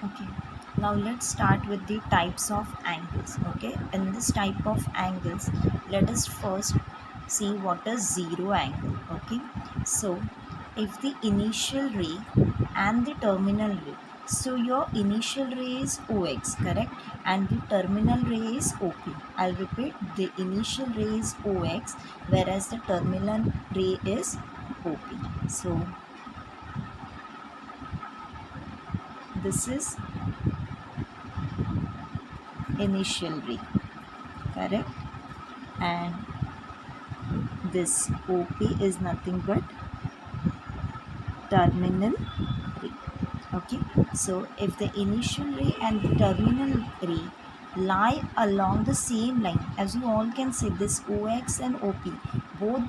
Okay, now let's start with the types of angles. Okay, in this type of angles, let us first see what is zero angle. Okay, so if the initial ray and the terminal ray, so your initial ray is OX, correct, and the terminal ray is OP. I'll repeat, the initial ray is OX, whereas the terminal ray is OP. So this is initial ray, correct, and this OP is nothing but terminal ray. Okay, so if the initial ray and the terminal ray lie along the same line, as you all can see, this OX and OP, both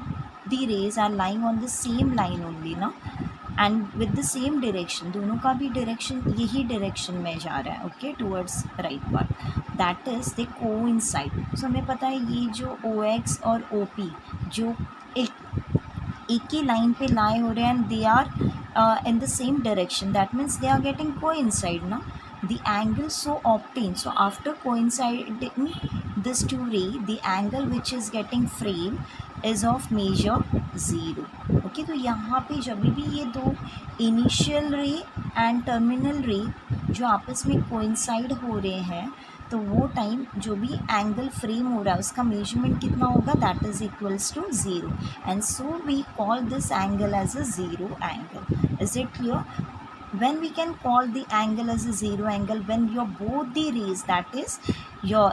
the rays are lying on the same line only ना, and with the same direction, दोनों का भी direction यही direction में जा रहा है. Okay, towards right part, that is they coincide. So हमें पता है ये जो OX और OP जो एक ही लाइन पे लाई हो रहे हैं and they are in the same direction, that means they are getting coincide na, the angle so obtained, so after coinciding this two ray, the angle which is getting framed is of measure 0. Okay, तो यहाँ पे जब भी ये दो initial ray and terminal रे जो आपस में कोइंसाइड हो रहे हैं, तो वो टाइम जो भी एंगल फ्रेम हो रहा है उसका मेजरमेंट कितना होगा, that is equals to 0, and so we call this angle as a zero angle. Is it clear? When we can call the angle as a zero angle, when your both the rays, that is your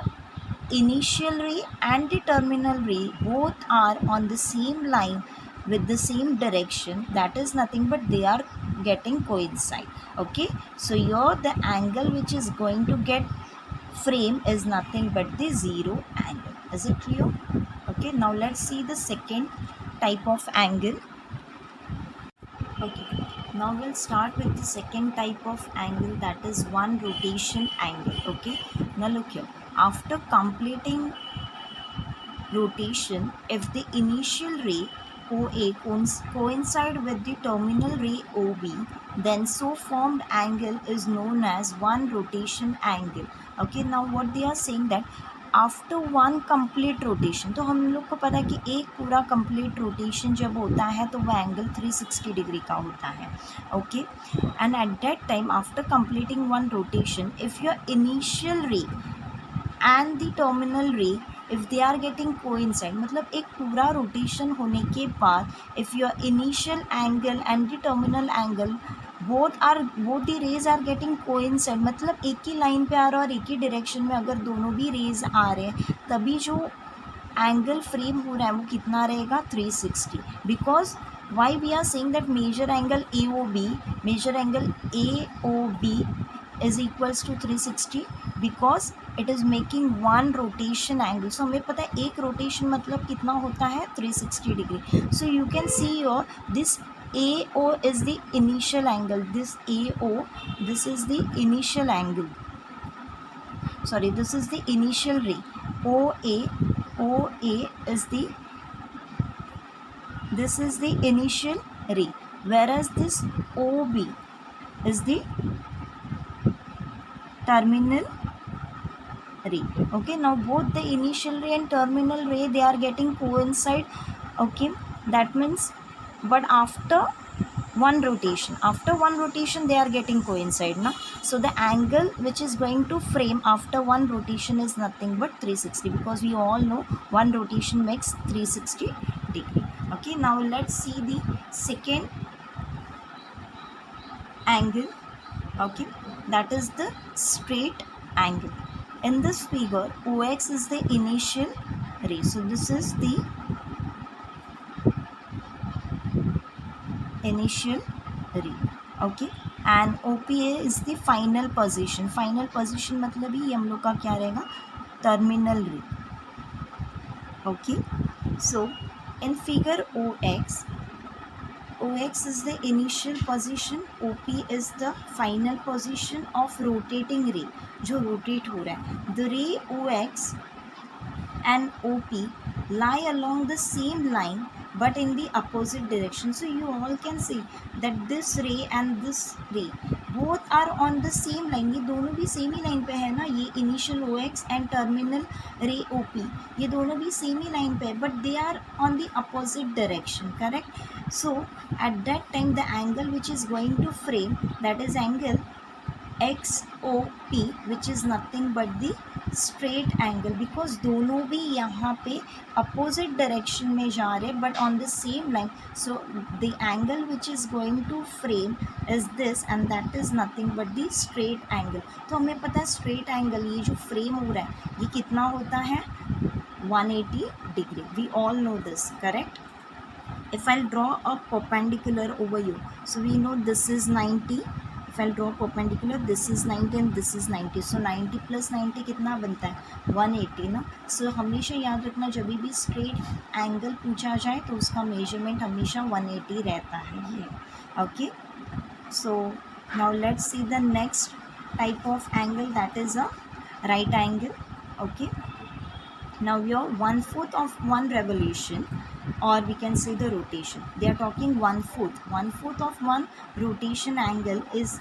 initial ray and the terminal ray, both are on the same line with the same direction, that is nothing but they are getting coincide. Okay, so here the angle which is going to get frame is nothing but the zero angle. Is it clear? Okay, now let's see the second type of angle. Okay, now we'll start with the second type of angle, that is one rotation angle. Okay, now look here, after completing rotation, if the initial ray OA coincide with the terminal ray OB, then so formed angle is known as one rotation angle. Okay, now what they are saying that after one complete rotation, तो हम लोग को पता है कि एक पूरा complete rotation जब होता है तो वो एंगल 360 डिग्री का होता है. Okay, and at that time after completing one rotation, if your initial ray and the terminal ray if they are getting coincide, मतलब एक पूरा रोटेशन होने के बाद if your initial angle and the terminal angle both the rays are getting coincide, मतलब एक ही line पे आ रहा है और एक ही डायरेक्शन में अगर दोनों भी रेज आ रहे हैं, तभी जो एंगल फ्रेम हो रहा है वो कितना रहेगा, 360. Because why we are saying that major angle AOB is equals to 360, because it is making one rotation angle. So हमें पता है एक रोटेशन मतलब कितना होता है, 360 degree. So you can see your this AO is the initial angle, this is the initial angle, sorry, this is the initial ray. OA is this is the initial ray, whereas this OB is the terminal ray. Okay, now both the initial ray and terminal ray, they are getting coincide. Okay, that means, but after one rotation they are getting coincide now. So the angle which is going to frame after one rotation is nothing but 360, because we all know one rotation makes 360 degree. Okay, now let's see the second angle. Okay, that is the straight angle. In this figure, OX is the initial ray, so this is the initial ray. Okay, and OPA is the final position. Final position मतलब ही हम लोग का क्या रहेगा, terminal रे. Okay, so in figure OX is the initial position, OP is the final position of rotating ray जो rotate हो रहा है. The ray OX and OP lie along the same line but in the opposite direction. So you all can see that this ray and this ray both are on the same line, ये दोनों भी same ही line पे है ना, ये initial O X and terminal ray O P, ये दोनों भी सेम ही लाइन पे है, but they are on the opposite direction, correct. So at that time the angle which is going to frame, that is angle XOP which is nothing but the straight angle, because दोनों भी यहाँ पे opposite direction में जा रहे but on the same line. So the angle which is going to frame is this and that is nothing but the straight angle. तो हमें पता है straight angle ये जो frame हो रहा है ये कितना होता है 180 degree. We all know this, correct? If I'll draw a perpendicular over you, so we know this is 90. If I'll draw perpendicular, this is 90 and this is 90. So 90 plus 90 कितना बनता है 180 ना. So हमेशा याद रखना जब भी स्ट्रेट एंगल पूछा जाए तो उसका मेजरमेंट हमेशा 180 रहता है ये. Okay, so now let's see the next type of angle, that is a right angle. Okay, now your 1/4 of one revolution, or we can say the rotation, they are talking 1/4 of one rotation angle is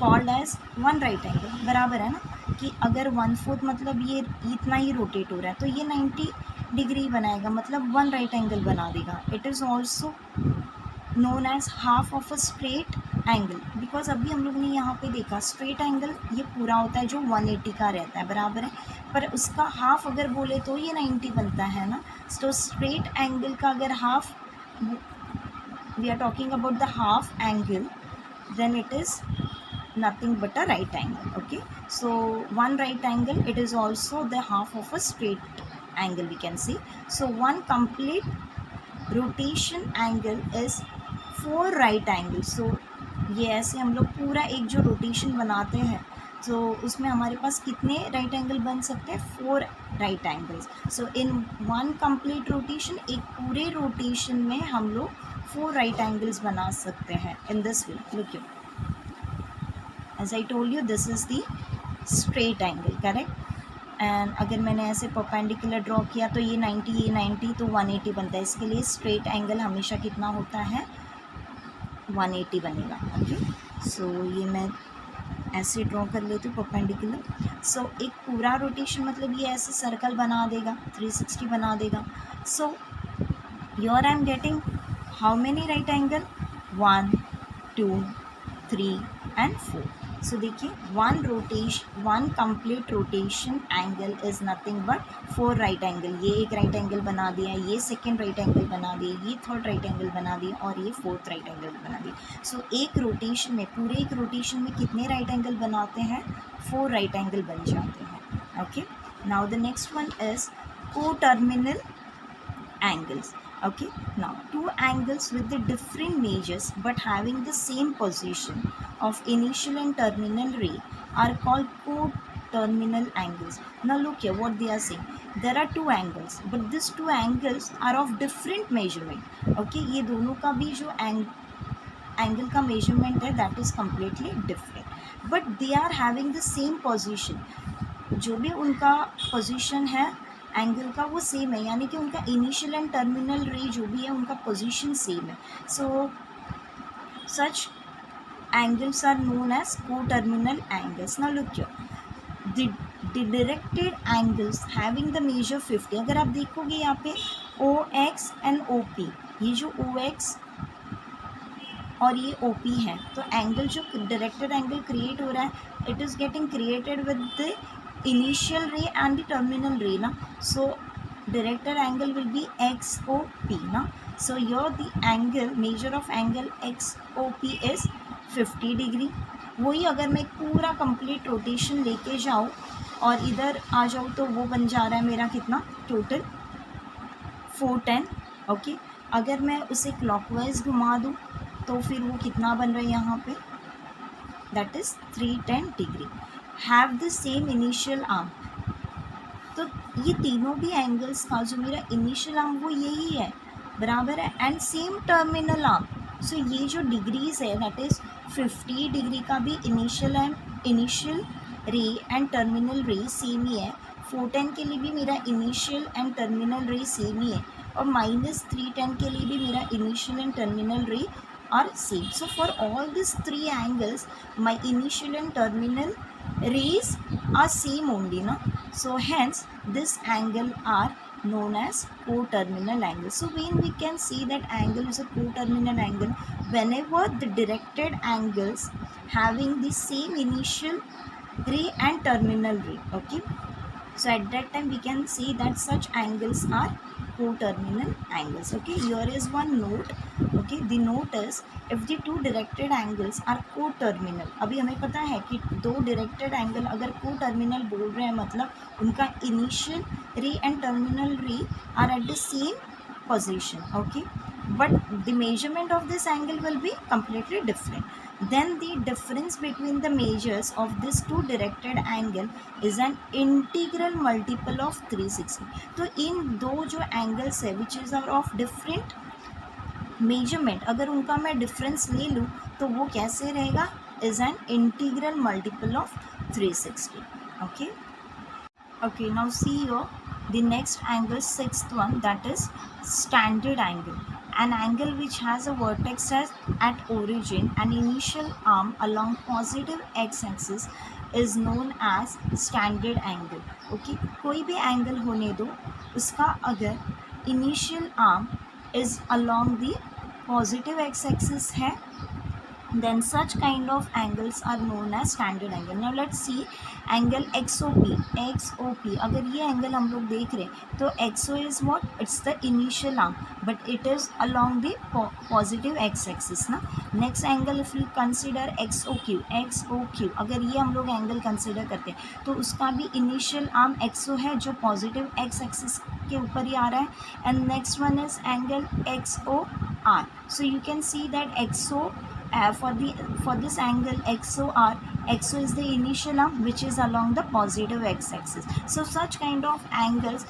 called as one right angle. बराबर है ना कि अगर 1/4 मतलब ये इतना ही rotate हो रहा है तो ये 90 डिग्री बनाएगा, मतलब वन राइट एंगल बना देगा. It is also known as half of a straight angle, because अभी हम लोग ने यहाँ पे देखा स्ट्रेट एंगल ये पूरा होता है जो 180 का रहता है, बराबर है, पर उसका हाफ अगर बोले तो ये 90 बनता है ना. तो स्ट्रेट एंगल का अगर half, we are talking about the half angle, then it is nothing but a right angle. Okay, so one right angle, it is also the half of a straight angle, we can say. So one complete rotation angle is 4 right angles. So ये ऐसे हम लोग पूरा एक जो rotation बनाते हैं तो उसमें हमारे पास कितने राइट एंगल बन सकते हैं 4 right angles. So in one complete rotation, एक पूरे रोटेशन में हम लोग 4 राइट एंगल्स बना सकते हैं in this way. Look, as I told you, this is the straight angle, correct? And अगर मैंने ऐसे परपेंडिकुलर ड्रॉ किया तो ये 90, ये 90, तो 180 बनता है. इसके लिए स्ट्रेट एंगल हमेशा कितना होता है 180 बनेगा. ओके, सो ये मैं ऐसे ड्रॉ कर लेती हूँ परपेंडिकुलर. सो एक पूरा रोटेशन मतलब ये ऐसे सर्कल बना देगा, 360 बना देगा. So your I am getting how many right angle, 1 2 3 and 4. सो देखिए one complete rotation angle is nothing but 4 right angle. ये एक राइट एंगल बना दिया, ये सेकेंड राइट एंगल बना दिया, ये थर्ड राइट एंगल बना दिया और ये फोर्थ राइट एंगल बना दिया. सो एक रोटेशन में, पूरे एक रोटेशन में कितने राइट एंगल बनाते हैं 4 राइट एंगल बन जाते हैं. Okay, now the next one is co-terminal angles. Okay, now two angles with the different measures but having the same position of initial and terminal ray are called co-terminal angles. Now look here what they are saying. There are two angles but these two angles are of different measurement. Okay, ये दोनों का भी जो angle का measurement है that is completely different but they are having the same position. जो भी उनका पोजिशन है एंगल का वो सेम है, यानी कि उनका इनिशियल एंड टर्मिनल रे जो भी है उनका पोजीशन सेम है. So such angles are known as co-terminal angles. Now look here, the directed angles having the major 50. अगर आप देखोगे यहाँ पे O X and O P, ये जो ओ एक्स और ये ओ पी है तो एंगल जो डायरेक्टेड एंगल क्रिएट हो रहा है it is getting created with the initial ray and the terminal ray na. So directed angle will be XOP na. So here the angle, measure of angle XOP is 50 degree. वही अगर मैं पूरा complete rotation लेके जाऊँ और इधर आ जाऊँ तो वो बन जा रहा है मेरा कितना टोटल 410. ओके, अगर मैं उसे क्लॉकवाइज घुमा दूँ तो फिर वो कितना बन रहा है यहाँ पे, that is 310 degree. Have the same initial arm. तो ये तीनों भी एंगल्स का जो मेरा इनिशियल आर्म वो यही है, बराबर है, एंड सेम टर्मिनल आर्म. सो ये जो डिग्रीज है दैट इज़ 50 डिग्री का भी इनिशियल रे एंड टर्मिनल रे सेम ही है. 410 के लिए भी मेरा इनिशियल एंड टर्मिनल रे सेम ही है और -310 के लिए भी मेरा इनिशियल एंड टर्मिनल रे are same. So for all these three angles, my initial and terminal rays are same only, na? So hence this angle are known as coterminal angle. So when we can see that angle is a coterminal angle, whenever the directed angles having the same initial ray and terminal ray. Okay, so at that time we can see that such angles are coterminal angles. Okay, here is one note. Okay, the note is if the two directed angles are coterminal, अभी हमें पता है कि दो directed angle अगर coterminal बोल रहे हैं मतलब उनका initial ray and terminal ray are at the same position. Okay, but the measurement of this angle will be completely different. Then the difference between the measures of this two directed angle is an integral multiple of 360. तो इन दो जो angles है which is are of different measurement, अगर उनका मैं difference ले लूँ तो वो कैसे रहेगा, is an integral multiple of 360. Okay. Okay, now see here the next angle, sixth one, that is standard angle. An angle which has a vertex at origin and initial arm along positive x-axis is known as standard angle. Okay, कोई भी angle होने दो, उसका अगर initial arm is along the positive x-axis है, then such kind of angles are known as standard angle. Now let's see angle XOP. XOP अगर ये angle हम लोग देख रहे हैं तो XO is what? It's the initial arm but it is along the positive x-axis ना. Next angle if you consider XOQ. XOQ अगर ये हम लोग angle consider करते हैं तो उसका भी initial arm XO है जो positive x-axis के ऊपर ही आ रहा है. And next one is angle XOR. So you can see that XO for this angle XOR, XO is the initial arm which is along the positive x-axis. So such kind of angles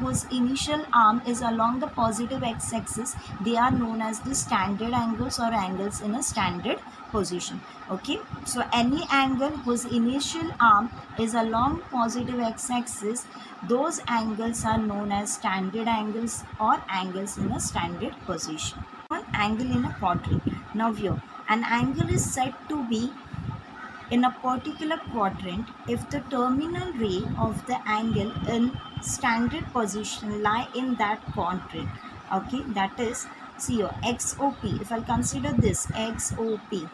whose initial arm is along the positive x-axis, they are known as the standard angles or angles in a standard position. Okay, so any angle whose initial arm is along positive x-axis, those angles are known as standard angles or angles in a standard position. One angle in a quadrant. Now here, an angle is said to be in a particular quadrant if the terminal ray of the angle in standard position lie in that quadrant. Okay, that is, see here, XOP. If I consider this XOP,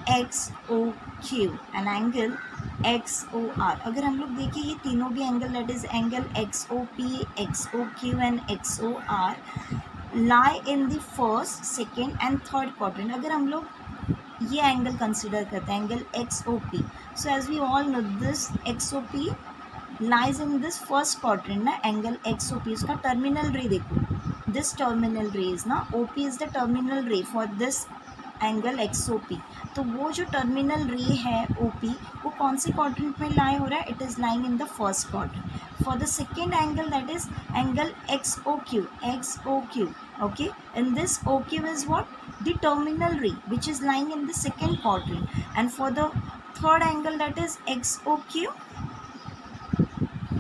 XOQ, an angle XOR. अगर हम लोग देखें ये तीनों भी angle, that is angle XOP, XOQ and XOR lie in the first, second and third quadrant. अगर हम लोग ये एंगल कंसिडर करते हैं angle XOP, so as we all know this XOP lies in this first quadrant ना. Angle XOP इसका terminal रे देखो, this terminal ray is ना, OP is the terminal ray for this angle XOP. तो वो जो टर्मिनल रे है OP वो कौन से क्वाड्रेंट में लाई हो रहा है, it is lying in the first quadrant. For the second angle that is angle XOQ. XOQ, okay, in this OQ is what? The terminal ray which is lying in the second quadrant. And for the third angle that is XOQ,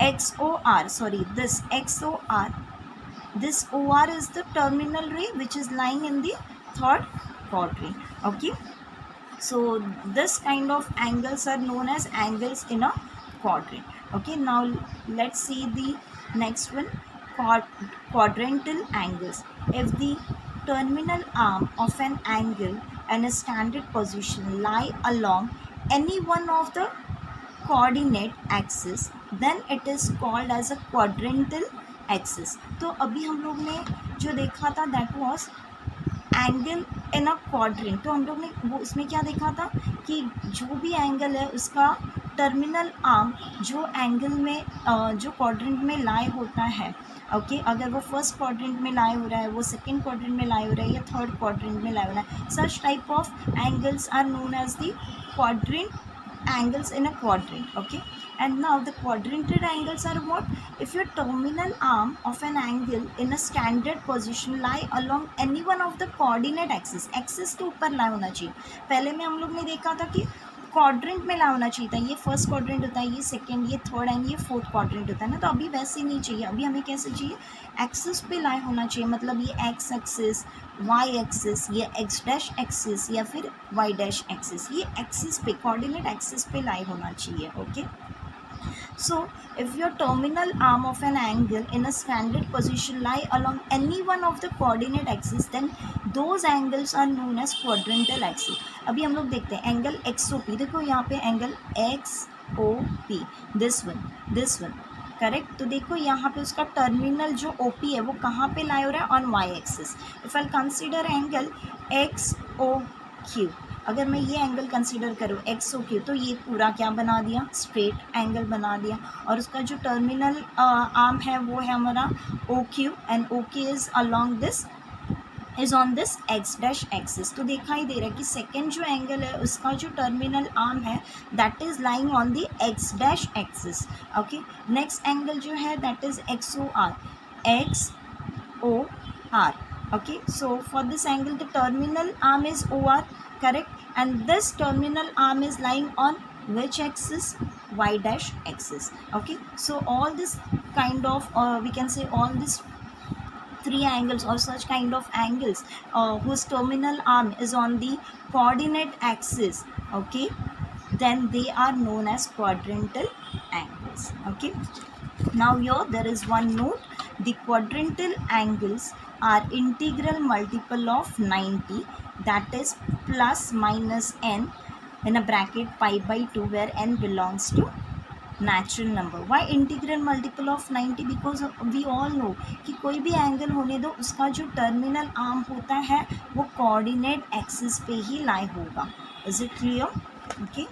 XOR, sorry, this XOR, this OR is the terminal ray which is lying in the third quadrant. Okay, so this kind of angles are known as angles in a quadrant. Okay, now let's see the next one, quadrantal angles. If the terminal arm of an angle and a standard position lie along any one of the coordinate axis, then it is called as a quadrantal axis. तो अभी हम लोग ने जो देखा था that was angle in a quadrant. तो हम लोग ने वो उसमें क्या देखा था कि जो भी एंगल है उसका टर्मिनल आर्म जो एंगल में जो क्वाड्रेंट में लाई होता है. ओके, अगर वो फर्स्ट क्वाड्रेंट में लाई हो रहा है, वो सेकंड क्वाड्रेंट में लाई हो रहा है या थर्ड क्वाड्रेंट में लाई हो रहा है, such type of angles are known as the quadrant angles in a quadrant. Okay, and now the quadrantal angles are what? If your terminal arm of an angle in a standard position lie along any one of the coordinate axis, axis के ऊपर lie होना चाहिए. पहले में हम लोग ने देखा था कि क्वाड्रेंट में ला होना चाहिए था, ये फर्स्ट क्वाड्रेंट होता है, ये सेकंड, ये थर्ड एंड ये फोर्थ क्वाड्रेंट होता है ना, तो अभी वैसे नहीं चाहिए, अभी हमें कैसे चाहिए, एक्सिस पे लाई होना चाहिए, मतलब ये एक्स एक्सिस, वाई एक्सिस, ये एक्स डैश एक्सिस या फिर वाई डैश एक्सिस, ये एक्सिस पे कोऑर्डिनेट एक्सिस पे लाई होना चाहिए. Okay. So, if your terminal arm of an angle in a standard position lie along any one of the coordinate axes, then those angles are known as quadrantal axis. अभी हम लोग देखते हैं angle XOP, देखो यहाँ पे angle XOP, this one correct. तो देखो यहाँ पे उसका टर्मिनल जो OP है वो कहाँ पे लाई हो रहा है, on Y axis. If I consider angle XOQ, अगर मैं ये एंगल कंसीडर करूँ XOQ, तो ये पूरा क्या बना दिया, स्ट्रेट एंगल बना दिया, और उसका जो टर्मिनल आर्म है वो है हमारा OQ, and OQ is on this x dash axis. तो दिखाई दे रहा है कि सेकेंड जो एंगल है उसका जो टर्मिनल आर्म है that is lying on the x dash axis. Okay. Next angle जो है that is XOR. Okay, so for this angle the terminal arm is OR, correct, and this terminal arm is lying on which axis, y dash axis. Okay, so all this kind of we can say all these three angles or such kind of angles whose terminal arm is on the coordinate axis, okay, then they are known as quadrantal angles. Okay. Now here there is one note, the quadrantal angles are integral multiple of 90, that is plus minus n in a bracket pi by 2 where n belongs to natural number. Why integral multiple of 90? Because we all know कि कोई भी angle होने दो उसका जो terminal arm होता है वो कोऑर्डिनेट एक्सिस पे ही लाई होगा. Is it clear? ओके.